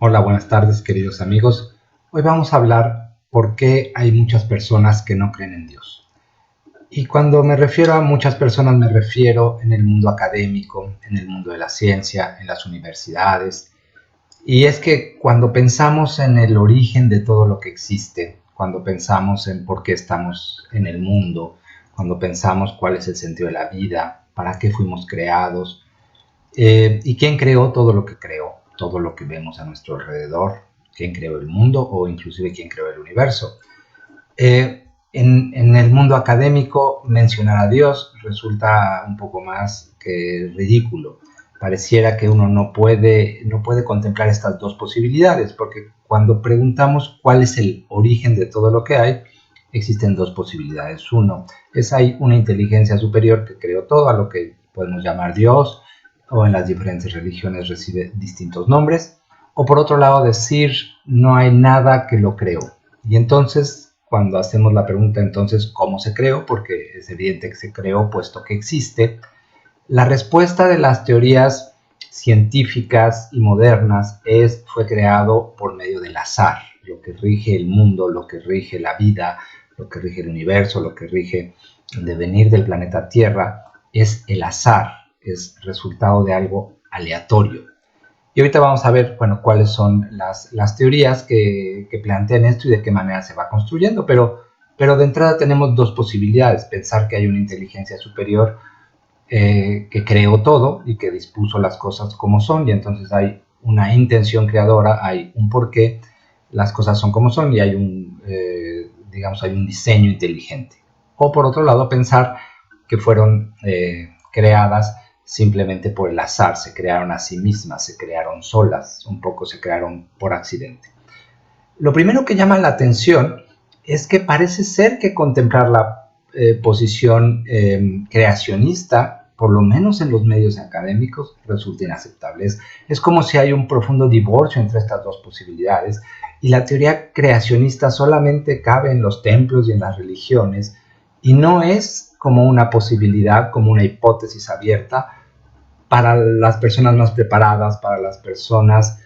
Hola, buenas tardes, queridos amigos. Hoy vamos a hablar por qué hay muchas personas que no creen en Dios. Y cuando me refiero a muchas personas, me refiero en el mundo académico, en el mundo de la ciencia, en las universidades. Y es que cuando pensamos en el origen de todo lo que existe, cuando pensamos en por qué estamos en el mundo, cuando pensamos cuál es el sentido de la vida, para qué fuimos creados, ¿y quién creó todo lo que creó? Todo lo que vemos a nuestro alrededor. ¿Quién creó el mundo o inclusive quién creó el universo? En el mundo académico mencionar a Dios resulta un poco más que ridículo. Pareciera que uno no puede contemplar estas dos posibilidades, porque cuando preguntamos cuál es el origen de todo lo que hay, existen dos posibilidades. Uno, hay una inteligencia superior que creó todo, a lo que podemos llamar Dios, o en las diferentes religiones recibe distintos nombres. O por otro lado, decir no hay nada que lo creó. Y entonces, cuando hacemos la pregunta, entonces, ¿cómo se creó? Porque es evidente que se creó puesto que existe. La respuesta de las teorías científicas y modernas fue creado por medio del azar. Lo que rige el mundo, lo que rige la vida, lo que rige el universo, lo que rige el devenir del planeta Tierra, es el azar, es resultado de algo aleatorio. Y ahorita vamos a ver, bueno, cuáles son las teorías que plantean esto y de qué manera se va construyendo, pero de entrada tenemos dos posibilidades: pensar que hay una inteligencia superior que creó todo y que dispuso las cosas como son, y entonces hay una intención creadora, hay un porqué, las cosas son como son y hay digamos, hay un diseño inteligente. O por otro lado, pensar que fueron creadas simplemente por el azar, se crearon a sí mismas, se crearon solas, un poco se crearon por accidente. Lo primero que llama la atención es que parece ser que contemplar la posición creacionista, por lo menos en los medios académicos, resulta inaceptable. Es como si hay un profundo divorcio entre estas dos posibilidades, y la teoría creacionista solamente cabe en los templos y en las religiones, y no es como una posibilidad, como una hipótesis abierta para las personas más preparadas, para las personas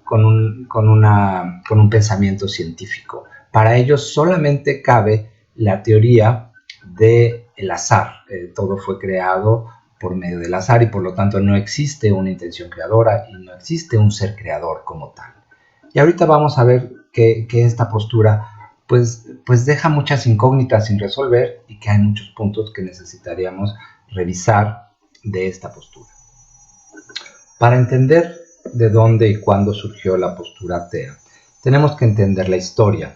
con un pensamiento científico. Para ellos solamente cabe la teoría del azar. Todo fue creado por medio del azar y por lo tanto no existe una intención creadora y no existe un ser creador como tal. Y ahorita vamos a ver que esta postura pues deja muchas incógnitas sin resolver y que hay muchos puntos que necesitaríamos revisar de esta postura. Para entender de dónde y cuándo surgió la postura atea, tenemos que entender la historia.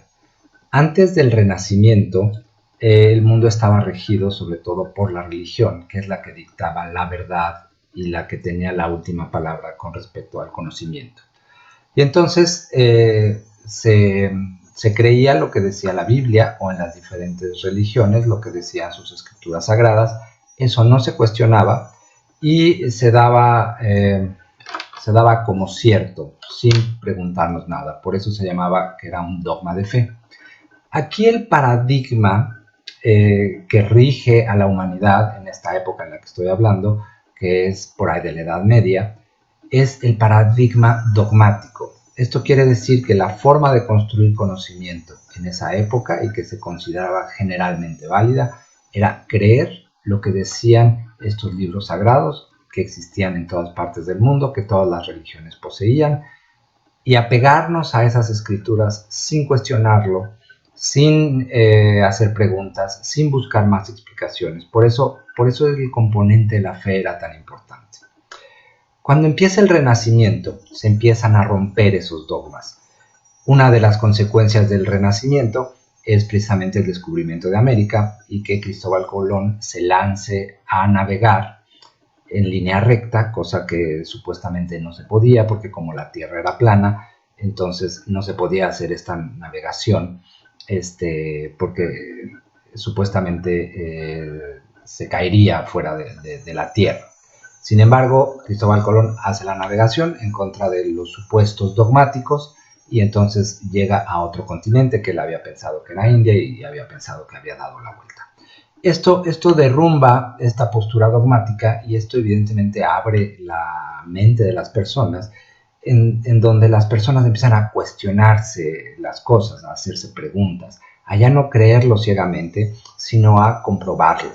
Antes del Renacimiento, el mundo estaba regido sobre todo por la religión, que es la que dictaba la verdad y la que tenía la última palabra con respecto al conocimiento. Y entonces se creía lo que decía la Biblia, o en las diferentes religiones lo que decían sus escrituras sagradas. Eso no se cuestionaba y se daba como cierto, sin preguntarnos nada. Por eso se llamaba que era un dogma de fe. Aquí el paradigma que rige a la humanidad en esta época en la que estoy hablando, que es por ahí de la Edad Media, es el paradigma dogmático. Esto quiere decir que la forma de construir conocimiento en esa época, y que se consideraba generalmente válida, era creer lo que decían estos libros sagrados, que existían en todas partes del mundo, que todas las religiones poseían, y apegarnos a esas escrituras sin cuestionarlo, sin hacer preguntas, sin buscar más explicaciones. Por eso el componente de la fe era tan importante. Cuando empieza el Renacimiento, se empiezan a romper esos dogmas. Una de las consecuencias del Renacimiento es precisamente el descubrimiento de América y que Cristóbal Colón se lance a navegar en línea recta, cosa que supuestamente no se podía, porque como la Tierra era plana, entonces no se podía hacer esta navegación, porque supuestamente se caería fuera de la Tierra. Sin embargo, Cristóbal Colón hace la navegación en contra de los supuestos dogmáticos y entonces llega a otro continente que él había pensado que era India y había pensado que había dado la vuelta. Esto derrumba esta postura dogmática y esto evidentemente abre la mente de las personas en donde las personas empiezan a cuestionarse las cosas, a hacerse preguntas, a ya no creerlo ciegamente, sino a comprobarlo,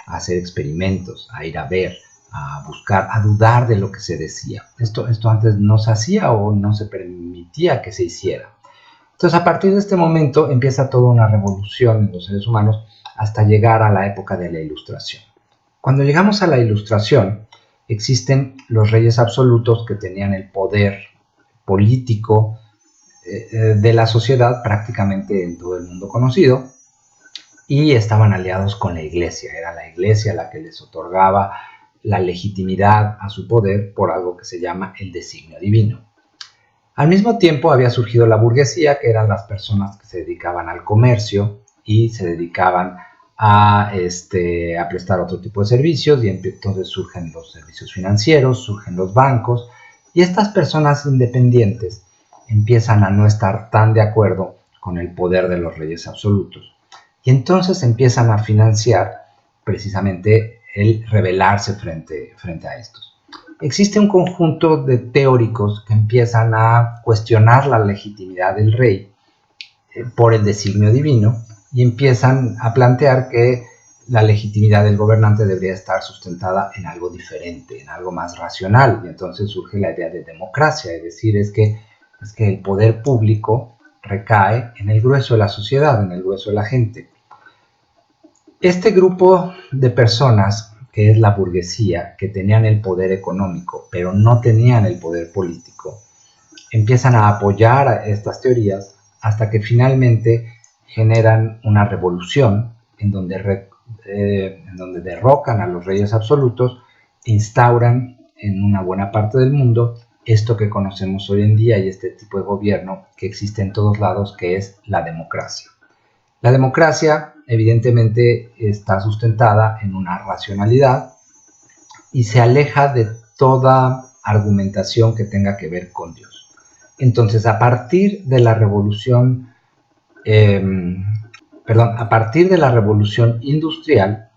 a hacer experimentos, a ir a ver, a buscar, a dudar de lo que se decía. Esto antes no se hacía o no se permitía que se hiciera. Entonces, a partir de este momento empieza toda una revolución en los seres humanos hasta llegar a la época de la Ilustración. Cuando llegamos a la Ilustración, existen los reyes absolutos que tenían el poder político de la sociedad prácticamente en todo el mundo conocido y estaban aliados con la iglesia. Era la iglesia la que les otorgaba la legitimidad a su poder por algo que se llama el designio divino. Al mismo tiempo había surgido la burguesía, que eran las personas que se dedicaban al comercio y se dedicaban a prestar otro tipo de servicios, y entonces surgen los servicios financieros, surgen los bancos, y estas personas independientes empiezan a no estar tan de acuerdo con el poder de los reyes absolutos, y entonces empiezan a financiar precisamente el rebelarse frente a estos. Existe un conjunto de teóricos que empiezan a cuestionar la legitimidad del rey por el designio divino y empiezan a plantear que la legitimidad del gobernante debería estar sustentada en algo diferente, en algo más racional, y entonces surge la idea de democracia, es decir, es que el poder público recae en el grueso de la sociedad, en el grueso de la gente. Este grupo de personas, que es la burguesía, que tenían el poder económico, pero no tenían el poder político, empiezan a apoyar a estas teorías hasta que finalmente generan una revolución en donde derrocan a los reyes absolutos e instauran en una buena parte del mundo esto que conocemos hoy en día y este tipo de gobierno que existe en todos lados, que es la democracia. La democracia evidentemente está sustentada en una racionalidad y se aleja de toda argumentación que tenga que ver con Dios. Entonces, a partir de la revolución industrial,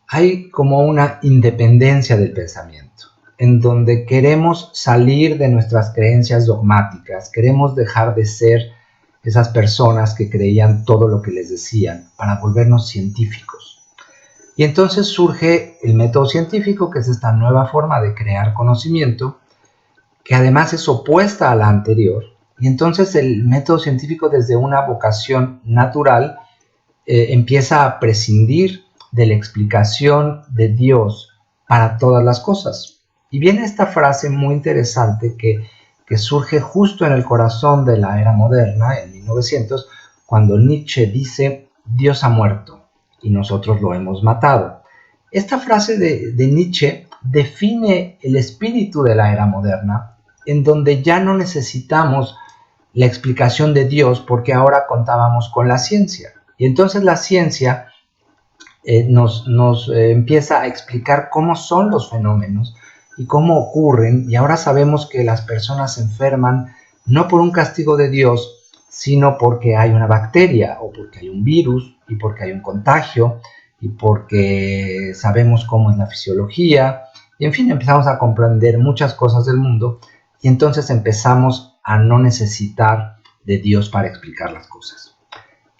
hay como una independencia del pensamiento, en donde queremos salir de nuestras creencias dogmáticas, queremos dejar de ser esas personas que creían todo lo que les decían para volvernos científicos. Y entonces surge el método científico, que es esta nueva forma de crear conocimiento, que además es opuesta a la anterior. Y entonces el método científico, desde una vocación natural, empieza a prescindir de la explicación de Dios para todas las cosas. Y viene esta frase muy interesante que surge justo en el corazón de la era moderna, en 1900, cuando Nietzsche dice: Dios ha muerto y nosotros lo hemos matado. Esta frase de Nietzsche define el espíritu de la era moderna, en donde ya no necesitamos la explicación de Dios porque ahora contábamos con la ciencia. Y entonces la ciencia nos empieza a explicar cómo son los fenómenos y cómo ocurren, y ahora sabemos que las personas se enferman no por un castigo de Dios, sino porque hay una bacteria o porque hay un virus y porque hay un contagio y porque sabemos cómo es la fisiología, y en fin, empezamos a comprender muchas cosas del mundo, y entonces empezamos a no necesitar de Dios para explicar las cosas.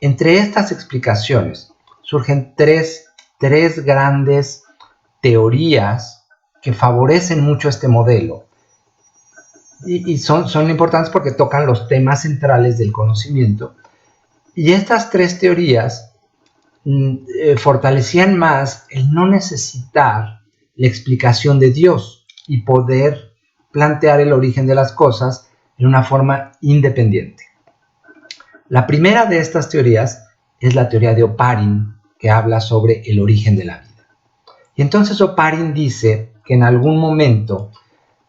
Entre estas explicaciones surgen tres grandes teorías que favorecen mucho este modelo, y son importantes porque tocan los temas centrales del conocimiento, y estas tres teorías fortalecían más el no necesitar la explicación de Dios y poder plantear el origen de las cosas en una forma independiente. La primera de estas teorías es la teoría de Oparin, que habla sobre el origen de la vida. Y entonces Oparin dice que en algún momento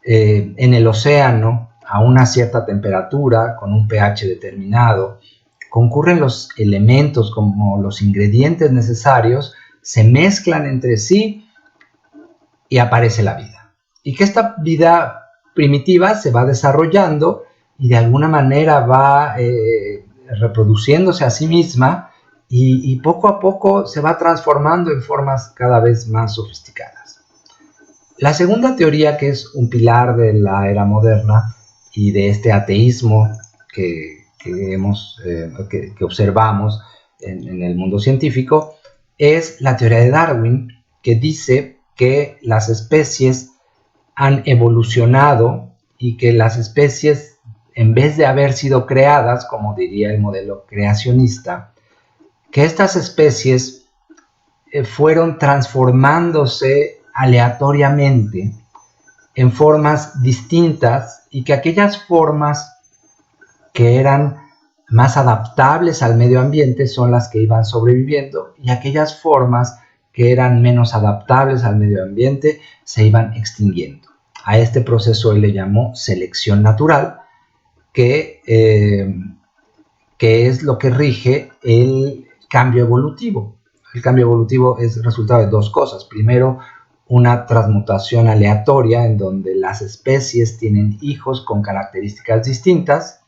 en el océano, a una cierta temperatura, con un pH determinado, concurren los elementos como los ingredientes necesarios, se mezclan entre sí y aparece la vida. Y que esta vida primitiva se va desarrollando y de alguna manera va reproduciéndose a sí misma, y poco a poco se va transformando en formas cada vez más sofisticadas. La segunda teoría, que es un pilar de la era moderna y de este ateísmo que observamos en el mundo científico es la teoría de Darwin, que dice que las especies han evolucionado y que las especies, en vez de haber sido creadas, como diría el modelo creacionista, que estas especies fueron transformándose aleatoriamente en formas distintas y que aquellas formas que eran más adaptables al medio ambiente son las que iban sobreviviendo y aquellas formas que eran menos adaptables al medio ambiente se iban extinguiendo. A este proceso él le llamó selección natural, que es lo que rige el cambio evolutivo. El cambio evolutivo es resultado de dos cosas. Primero, una transmutación aleatoria en donde las especies tienen hijos con características distintas,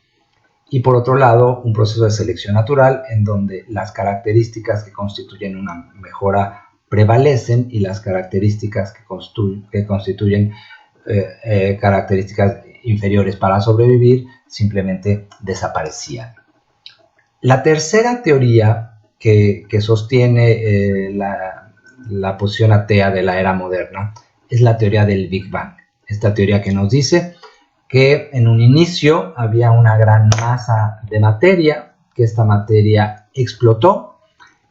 y por otro lado, un proceso de selección natural en donde las características que constituyen una mejora prevalecen y las características que constituyen características inferiores para sobrevivir simplemente desaparecían. La tercera teoría que sostiene la posición atea de la era moderna es la teoría del Big Bang. Esta teoría que nos dice que en un inicio había una gran masa de materia, que esta materia explotó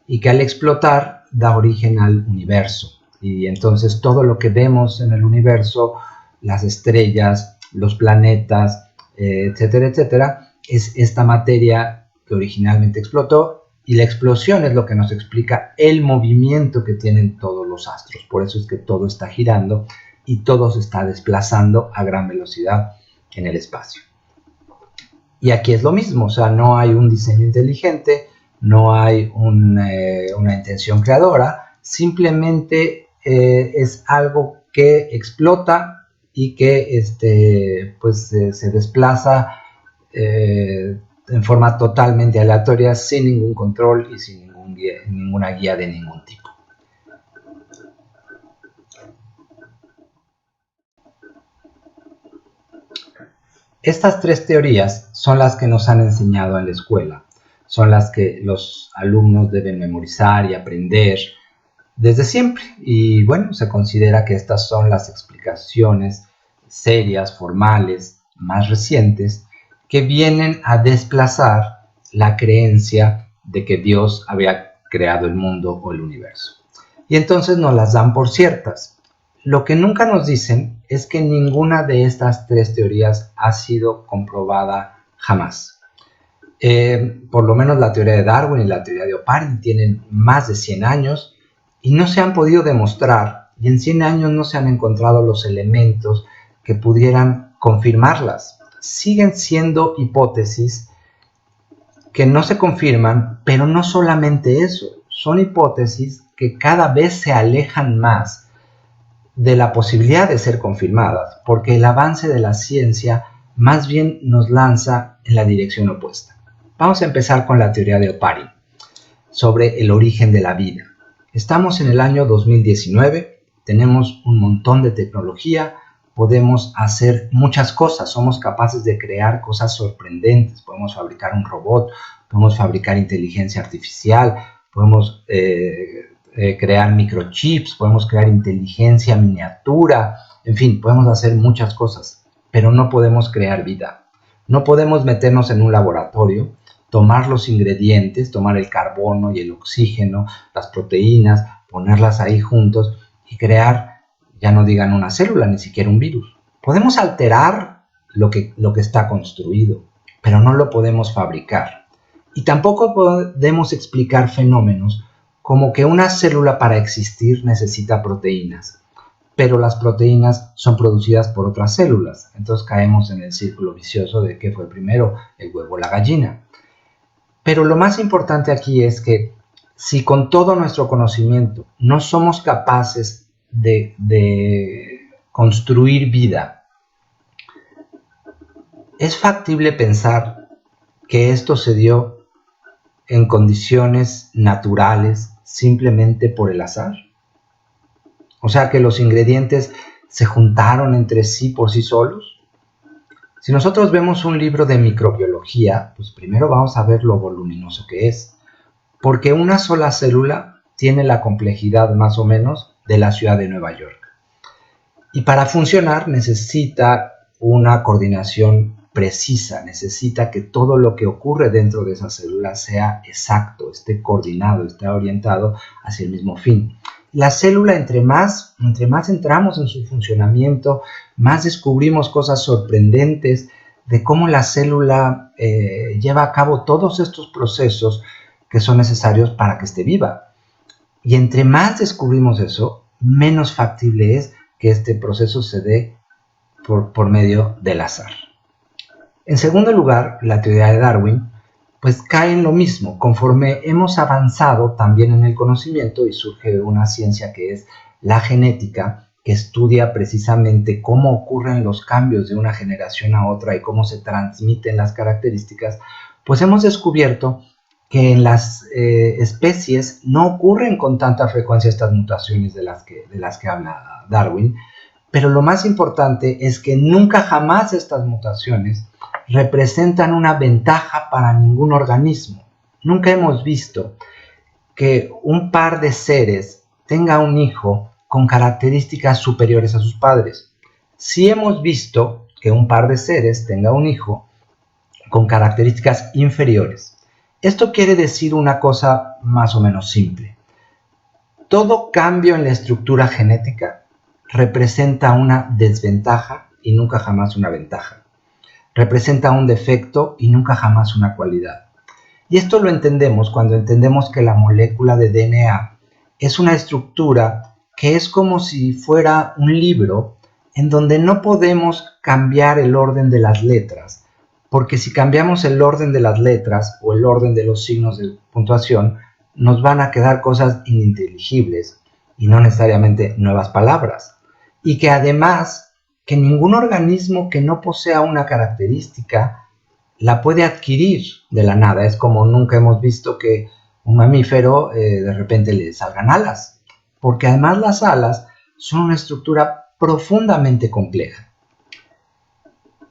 y que al explotar da origen al universo. Y entonces todo lo que vemos en el universo, las estrellas, los planetas, etcétera, etcétera, es esta materia que originalmente explotó, y la explosión es lo que nos explica el movimiento que tienen todos los astros. Por eso es que todo está girando y todo se está desplazando a gran velocidad en el espacio. Y aquí es lo mismo, o sea, no hay un diseño inteligente, no hay una intención creadora, simplemente es algo que explota y que se desplaza en forma totalmente aleatoria, sin ningún control y sin ninguna guía de ningún tipo. Estas tres teorías son las que nos han enseñado en la escuela, son las que los alumnos deben memorizar y aprender desde siempre. Y bueno, se considera que estas son las explicaciones serias, formales, más recientes, que vienen a desplazar la creencia de que Dios había creado el mundo o el universo. Y entonces nos las dan por ciertas. Lo que nunca nos dicen es que ninguna de estas tres teorías ha sido comprobada jamás. Por lo menos la teoría de Darwin y la teoría de Oparin tienen más de 100 años y no se han podido demostrar, y en 100 años no se han encontrado los elementos que pudieran confirmarlas. Siguen siendo hipótesis que no se confirman, pero no solamente eso, son hipótesis que cada vez se alejan más de la posibilidad de ser confirmadas, porque el avance de la ciencia más bien nos lanza en la dirección opuesta. Vamos a empezar con la teoría de Oparin sobre el origen de la vida. Estamos en el año 2019, tenemos un montón de tecnología, podemos hacer muchas cosas, somos capaces de crear cosas sorprendentes, podemos fabricar un robot, podemos fabricar inteligencia artificial, podemos crear microchips, podemos crear inteligencia miniatura, en fin, podemos hacer muchas cosas, pero no podemos crear vida. No podemos meternos en un laboratorio, tomar los ingredientes, tomar el carbono y el oxígeno, las proteínas, ponerlas ahí juntos y crear, ya no digan una célula, ni siquiera un virus. Podemos alterar lo que está construido, pero no lo podemos fabricar. Y tampoco podemos explicar fenómenos como que una célula para existir necesita proteínas, pero las proteínas son producidas por otras células. Entonces caemos en el círculo vicioso de qué fue primero, el huevo o la gallina. Pero lo más importante aquí es que si con todo nuestro conocimiento no somos capaces de construir vida, es factible pensar que esto se dio en condiciones naturales simplemente por el azar. O sea, que los ingredientes se juntaron entre sí por sí solos. Si nosotros vemos un libro de microbiología, pues primero vamos a ver lo voluminoso que es, porque una sola célula tiene la complejidad más o menos de la ciudad de Nueva York. Y para funcionar necesita una coordinación precisa, necesita que todo lo que ocurre dentro de esa célula sea exacto, esté coordinado, esté orientado hacia el mismo fin. La célula, entre más entramos en su funcionamiento, más descubrimos cosas sorprendentes de cómo la célula lleva a cabo todos estos procesos que son necesarios para que esté viva. Y entre más descubrimos eso, menos factible es que este proceso se dé por medio del azar. En segundo lugar, la teoría de Darwin pues cae en lo mismo. Conforme hemos avanzado también en el conocimiento y surge una ciencia que es la genética, que estudia precisamente cómo ocurren los cambios de una generación a otra y cómo se transmiten las características, pues hemos descubierto que en las especies no ocurren con tanta frecuencia estas mutaciones de las que habla Darwin, pero lo más importante es que nunca jamás estas mutaciones representan una ventaja para ningún organismo. Nunca hemos visto que un par de seres tenga un hijo con características superiores a sus padres. Sí hemos visto que un par de seres tenga un hijo con características inferiores. Esto quiere decir una cosa más o menos simple. Todo cambio en la estructura genética representa una desventaja y nunca jamás una ventaja. Representa un defecto y nunca jamás una cualidad. Y esto lo entendemos cuando entendemos que la molécula de DNA es una estructura que es como si fuera un libro en donde no podemos cambiar el orden de las letras, porque si cambiamos el orden de las letras o el orden de los signos de puntuación, nos van a quedar cosas ininteligibles y no necesariamente nuevas palabras. Y que además, que ningún organismo que no posea una característica la puede adquirir de la nada. Es como nunca hemos visto que un mamífero de repente le salgan alas, porque además las alas son una estructura profundamente compleja.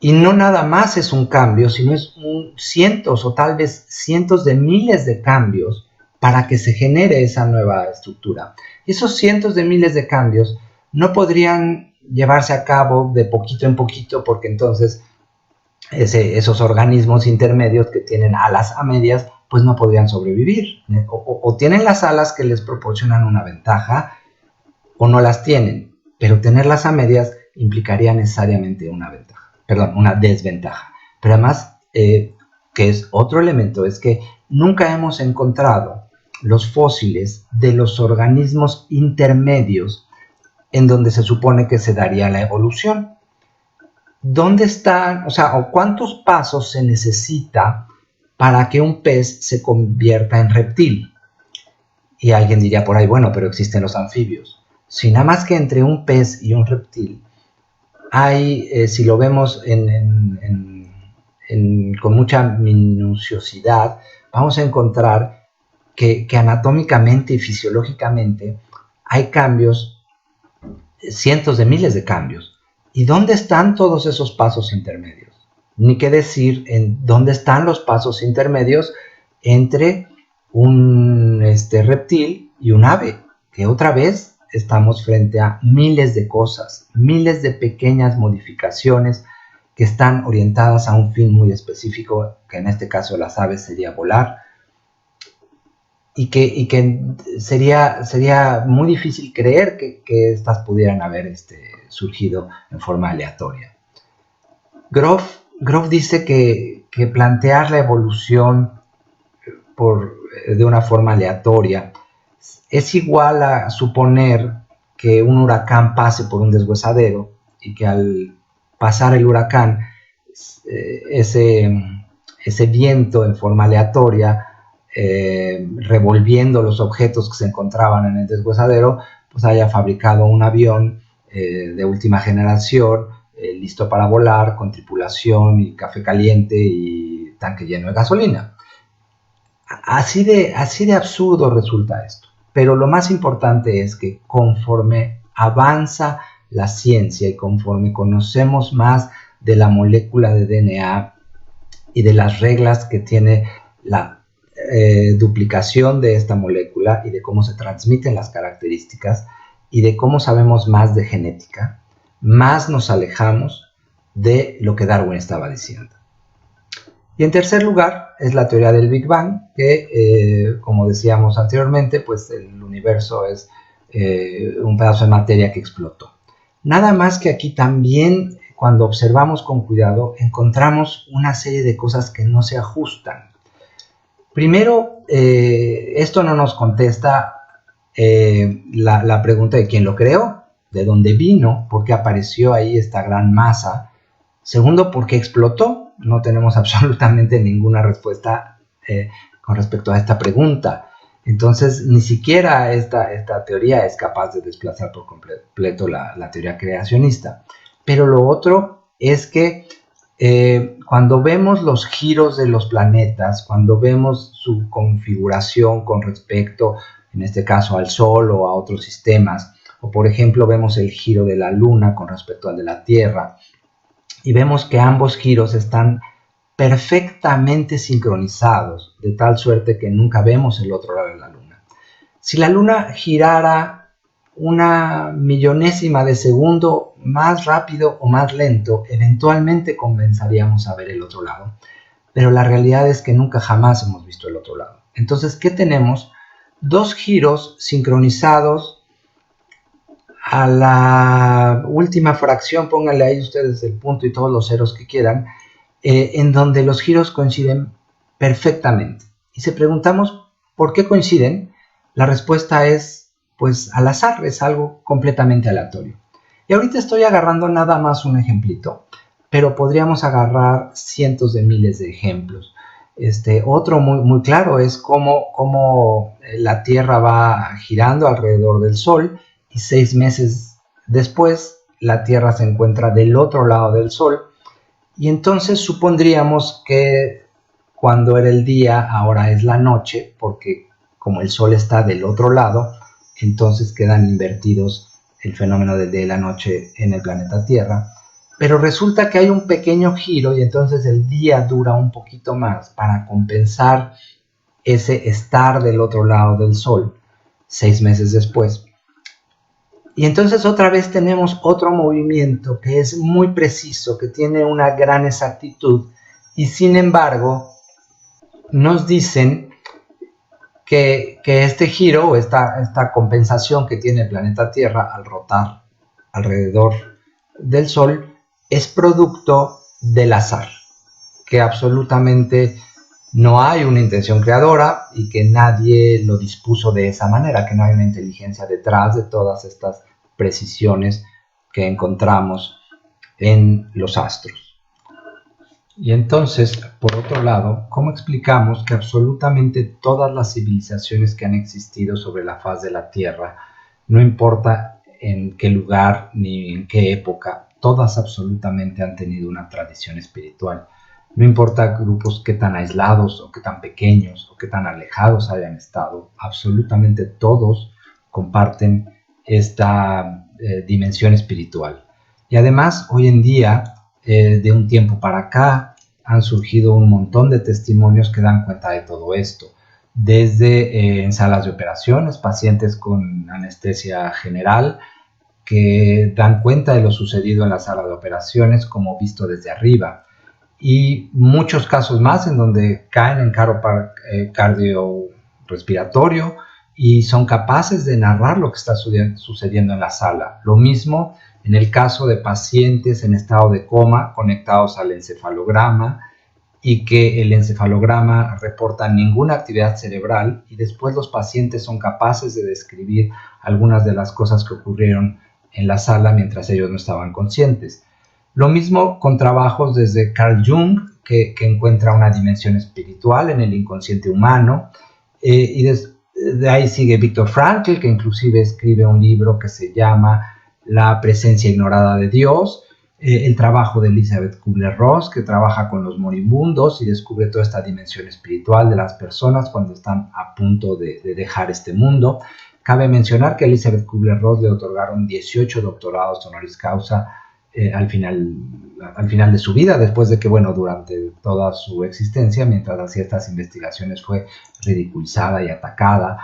Y no nada más es un cambio, sino es cientos o tal vez cientos de miles de cambios para que se genere esa nueva estructura. Y esos cientos de miles de cambios no podrían llevarse a cabo de poquito en poquito, porque entonces esos organismos intermedios que tienen alas a medias, pues no podrían sobrevivir. O tienen las alas que les proporcionan una ventaja, o no las tienen. Pero tenerlas a medias implicaría necesariamente una desventaja. Pero además, que es otro elemento, es que nunca hemos encontrado los fósiles de los organismos intermedios en donde se supone que se daría la evolución. ¿Dónde están, o cuántos pasos se necesita para que un pez se convierta en reptil? Y alguien diría por ahí, bueno, pero existen los anfibios. Si nada más que entre un pez y un reptil hay, si lo vemos con mucha minuciosidad, vamos a encontrar que anatómicamente y fisiológicamente hay cambios, cientos de miles de cambios. ¿Y dónde están todos esos pasos intermedios? Ni qué decir en dónde están los pasos intermedios entre un reptil y un ave, que otra vez estamos frente a miles de cosas, miles de pequeñas modificaciones que están orientadas a un fin muy específico, que en este caso las aves sería volar, y que sería muy difícil creer que estas pudieran haber surgido en forma aleatoria. Grof dice que plantear la evolución de una forma aleatoria es igual a suponer que un huracán pase por un deshuesadero y que al pasar el huracán, ese viento en forma aleatoria, revolviendo los objetos que se encontraban en el deshuesadero, pues haya fabricado un avión de última generación, listo para volar, con tripulación y café caliente y tanque lleno de gasolina. Así de absurdo resulta esto. Pero lo más importante es que conforme avanza la ciencia y conforme conocemos más de la molécula de DNA y de las reglas que tiene la duplicación de esta molécula y de cómo se transmiten las características y de cómo sabemos más de genética, más nos alejamos de lo que Darwin estaba diciendo. Y en tercer lugar es la teoría del Big Bang, que como decíamos anteriormente, pues el universo es un pedazo de materia que explotó. Nada más que aquí también, cuando observamos con cuidado, encontramos una serie de cosas que no se ajustan. Primero, esto no nos contesta la pregunta de quién lo creó, de dónde vino, por qué apareció ahí esta gran masa. Segundo, por qué explotó. No tenemos absolutamente ninguna respuesta con respecto a esta pregunta. Entonces, ni siquiera esta teoría es capaz de desplazar por completo la teoría creacionista. Pero lo otro es que cuando vemos los giros de los planetas, cuando vemos su configuración con respecto, en este caso, al Sol o a otros sistemas, o por ejemplo vemos el giro de la Luna con respecto al de la Tierra, y vemos que ambos giros están perfectamente sincronizados, de tal suerte que nunca vemos el otro lado de la Luna. Si la Luna girara una millonésima de segundo más rápido o más lento, eventualmente comenzaríamos a ver el otro lado. Pero la realidad es que nunca jamás hemos visto el otro lado. Entonces, ¿qué tenemos? Dos giros sincronizados a la última fracción, pónganle ahí ustedes el punto y todos los ceros que quieran, en donde los giros coinciden perfectamente. Y si preguntamos por qué coinciden, la respuesta es pues al azar, es algo completamente aleatorio. Y ahorita estoy agarrando nada más un ejemplito, pero podríamos agarrar cientos de miles de ejemplos. Otro muy claro es cómo la Tierra va girando alrededor del Sol y 6 meses después la Tierra se encuentra del otro lado del Sol, y entonces supondríamos que cuando era el día ahora es la noche, porque como el Sol está del otro lado, entonces quedan invertidos el fenómeno del día y la noche en el planeta Tierra. Pero resulta que hay un pequeño giro y entonces el día dura un poquito más para compensar ese estar del otro lado del Sol 6 meses después. Y entonces otra vez tenemos otro movimiento que es muy preciso, que tiene una gran exactitud, y sin embargo nos dicen que este giro o esta compensación que tiene el planeta Tierra al rotar alrededor del Sol es producto del azar, que absolutamente no hay una intención creadora y que nadie lo dispuso de esa manera, que no hay una inteligencia detrás de todas estas precisiones que encontramos en los astros. Y entonces, por otro lado, ¿cómo explicamos que absolutamente todas las civilizaciones que han existido sobre la faz de la Tierra, no importa en qué lugar ni en qué época, todas absolutamente han tenido una tradición espiritual? No importa grupos qué tan aislados o qué tan pequeños o qué tan alejados hayan estado, absolutamente todos comparten esta dimensión espiritual. Y además, hoy en día, de un tiempo para acá, han surgido un montón de testimonios que dan cuenta de todo esto. Desde en salas de operaciones, pacientes con anestesia general que dan cuenta de lo sucedido en la sala de operaciones como visto desde arriba. Y muchos casos más en donde caen en cardiorrespiratorio y son capaces de narrar lo que está sucediendo en la sala. Lo mismo en el caso de pacientes en estado de coma conectados al encefalograma y que el encefalograma reporta ninguna actividad cerebral, y después los pacientes son capaces de describir algunas de las cosas que ocurrieron en la sala mientras ellos no estaban conscientes. Lo mismo con trabajos desde Carl Jung, que encuentra una dimensión espiritual en el inconsciente humano, y de ahí sigue Viktor Frankl, que inclusive escribe un libro que se llama La presencia ignorada de Dios, el trabajo de Elizabeth Kubler-Ross, que trabaja con los moribundos y descubre toda esta dimensión espiritual de las personas cuando están a punto de dejar este mundo. Cabe mencionar que a Elizabeth Kubler-Ross le otorgaron 18 doctorados honoris causa al final de su vida, después de que, bueno, durante toda su existencia, mientras hacía estas investigaciones, fue ridiculizada y atacada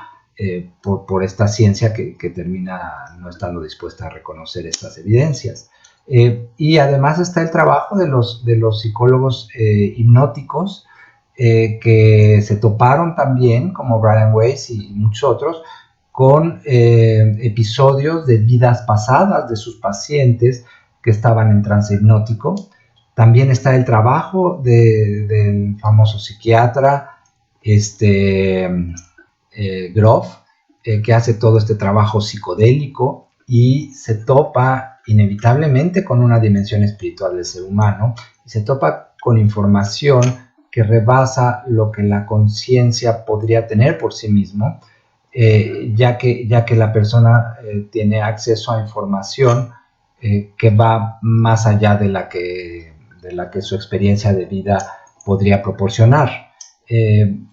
por esta ciencia que termina no estando dispuesta a reconocer estas evidencias. Y además está el trabajo de los psicólogos hipnóticos que se toparon también, como Brian Weiss y muchos otros, con episodios de vidas pasadas de sus pacientes que estaban en trance hipnótico. También está el trabajo del famoso psiquiatra Grof, que hace todo este trabajo psicodélico y se topa inevitablemente con una dimensión espiritual del ser humano y se topa con información que rebasa lo que la conciencia podría tener por sí mismo, ya que la persona tiene acceso a información que va más allá de la que su experiencia de vida podría proporcionar.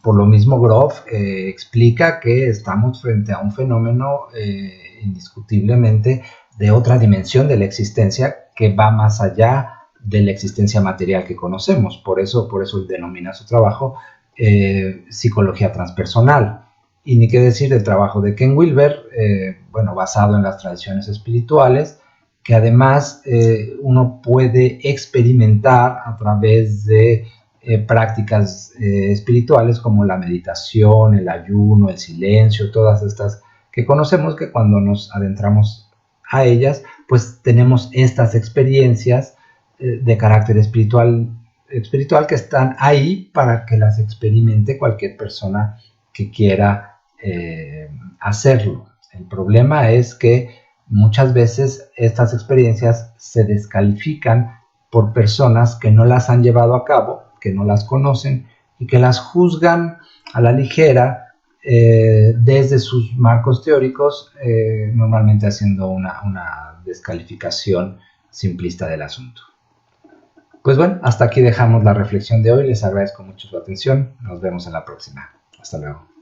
Por lo mismo, Grof explica que estamos frente a un fenómeno indiscutiblemente de otra dimensión de la existencia que va más allá de la existencia material que conocemos. Por eso él denomina su trabajo psicología transpersonal. Y ni qué decir del trabajo de Ken Wilber, basado en las tradiciones espirituales, que además uno puede experimentar a través de prácticas espirituales como la meditación, el ayuno, el silencio, todas estas que conocemos, que cuando nos adentramos a ellas, pues tenemos estas experiencias de carácter espiritual que están ahí para que las experimente cualquier persona que quiera hacerlo. El problema es que muchas veces estas experiencias se descalifican por personas que no las han llevado a cabo, que no las conocen y que las juzgan a la ligera desde sus marcos teóricos, normalmente haciendo una descalificación simplista del asunto. Pues bueno, hasta aquí dejamos la reflexión de hoy. Les agradezco mucho su atención. Nos vemos en la próxima. Hasta luego.